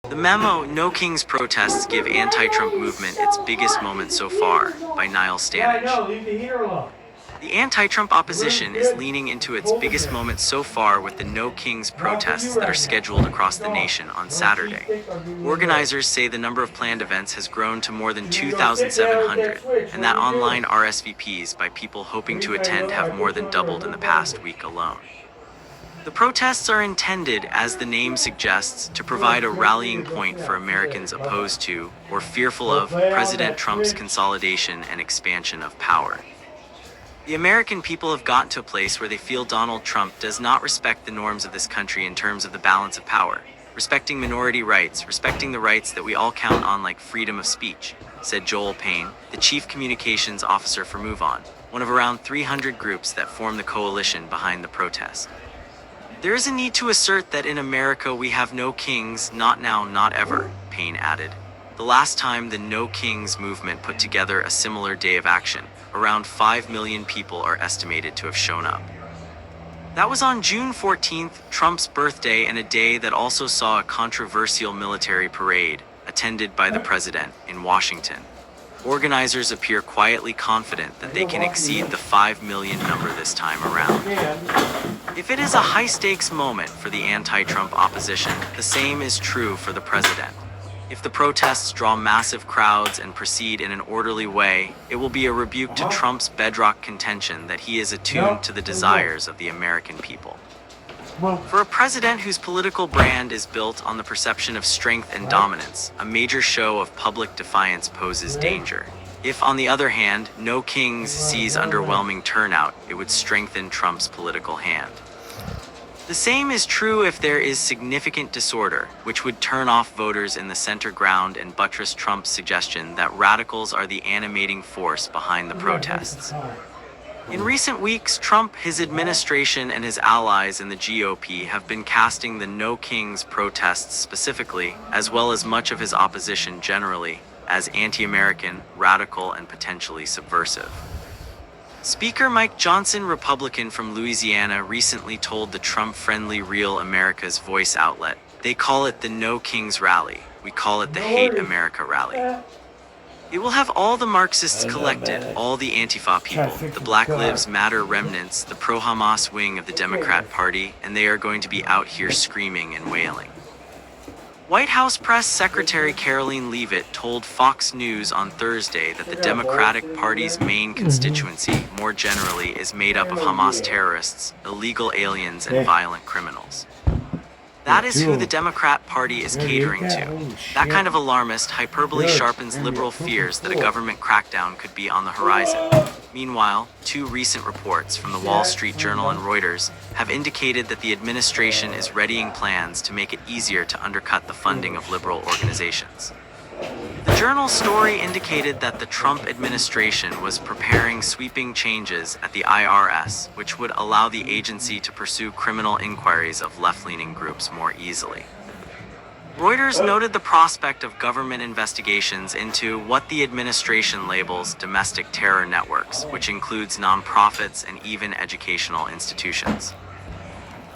The Memo, No Kings Protests Give Anti-Trump Movement Its Biggest Moment So Far, by Niall Stanage. Leave the heater alone. The anti-Trump opposition is leaning into its biggest moment so far with the No Kings protests that are scheduled across the nation on Saturday. Organizers say the number of planned events has grown to more than 2,700, and that online RSVPs by people hoping to attend have more than doubled in the past week alone. The protests are intended, as the name suggests, to provide a rallying point for Americans opposed to, or fearful of, President Trump's consolidation and expansion of power. The American people have gotten to a place where they feel Donald Trump does not respect the norms of this country in terms of the balance of power, respecting minority rights, respecting the rights that we all count on like freedom of speech, said Joel Payne, the chief communications officer for MoveOn, one of around 300 groups that form the coalition behind the protest. There is a need to assert that in America we have no kings, not now, not ever, Payne added. The last time the No Kings movement put together a similar day of action, around 5 million people are estimated to have shown up. That was on June 14th, Trump's birthday, and a day that also saw a controversial military parade, attended by the president, in Washington. Organizers appear quietly confident that they can exceed the 5 million number this time around. If it is a high-stakes moment for the anti-Trump opposition, the same is true for the president. If the protests draw massive crowds and proceed in an orderly way, it will be a rebuke to Trump's bedrock contention that he is attuned to the desires of the American people. For a president whose political brand is built on the perception of strength and dominance, a major show of public defiance poses danger. If, on the other hand, No Kings sees underwhelming turnout, it would strengthen Trump's political hand. The same is true if there is significant disorder, which would turn off voters in the center ground and buttress Trump's suggestion that radicals are the animating force behind the protests. In recent weeks, Trump, his administration, and his allies in the GOP have been casting the No Kings protests specifically, as well as much of his opposition generally, as anti-American, radical, and potentially subversive. Speaker Mike Johnson, Republican from Louisiana, recently told the Trump-friendly Real America's Voice outlet, "They call it the No Kings Rally. We call it the Hate America Rally. It will have all the Marxists collected, all the Antifa people, the Black Lives Matter remnants, the pro-Hamas wing of the Democrat Party, and they are going to be out here screaming and wailing." White House Press Secretary Caroline Leavitt told Fox News on Thursday that the Democratic Party's main constituency, more generally, is made up of Hamas terrorists, illegal aliens, and violent criminals. That is who the Democrat Party is catering to. That kind of alarmist hyperbole sharpens liberal fears that a government crackdown could be on the horizon. Meanwhile, two recent reports from the Wall Street Journal and Reuters have indicated that the administration is readying plans to make it easier to undercut the funding of liberal organizations. The Journal's story indicated that the Trump administration was preparing sweeping changes at the IRS, which would allow the agency to pursue criminal inquiries of left-leaning groups more easily. Reuters noted the prospect of government investigations into what the administration labels domestic terror networks, which includes nonprofits and even educational institutions.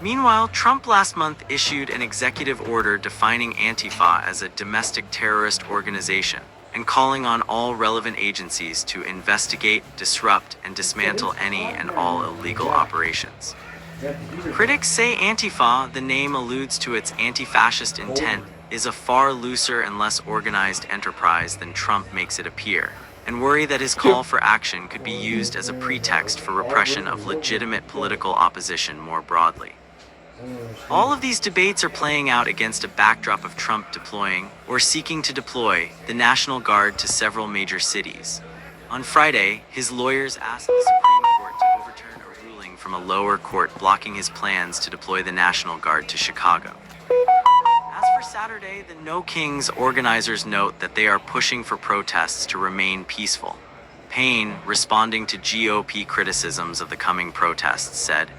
Meanwhile, Trump last month issued an executive order defining Antifa as a domestic terrorist organization and calling on all relevant agencies to investigate, disrupt, and dismantle any and all illegal operations. Critics say Antifa, the name alludes to its anti-fascist intent, is a far looser and less organized enterprise than Trump makes it appear, and worry that his call for action could be used as a pretext for repression of legitimate political opposition more broadly. All of these debates are playing out against a backdrop of Trump deploying, or seeking to deploy, the National Guard to several major cities. On Friday, his lawyers asked the Supreme Court to overturn a ruling from a lower court blocking his plans to deploy the National Guard to Chicago. As for Saturday, the No Kings organizers note that they are pushing for protests to remain peaceful. Payne, responding to GOP criticisms of the coming protests, said,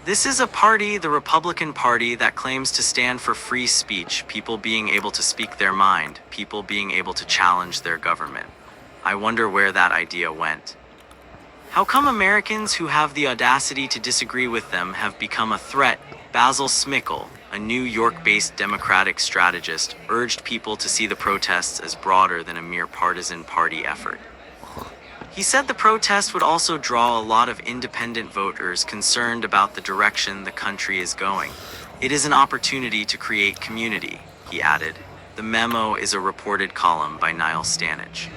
"This is a party, the Republican Party, that claims to stand for free speech, people being able to speak their mind, people being able to challenge their government. I wonder where that idea went. How come Americans who have the audacity to disagree with them have become a threat?" Basil Smikle, a a New York-based Democratic strategist, urged people to see the protests as broader than a mere partisan party effort. He said the protest would also draw a lot of independent voters concerned about the direction the country is going. It is an opportunity to create community, he added. The Memo is a reported column by Niall Stanage.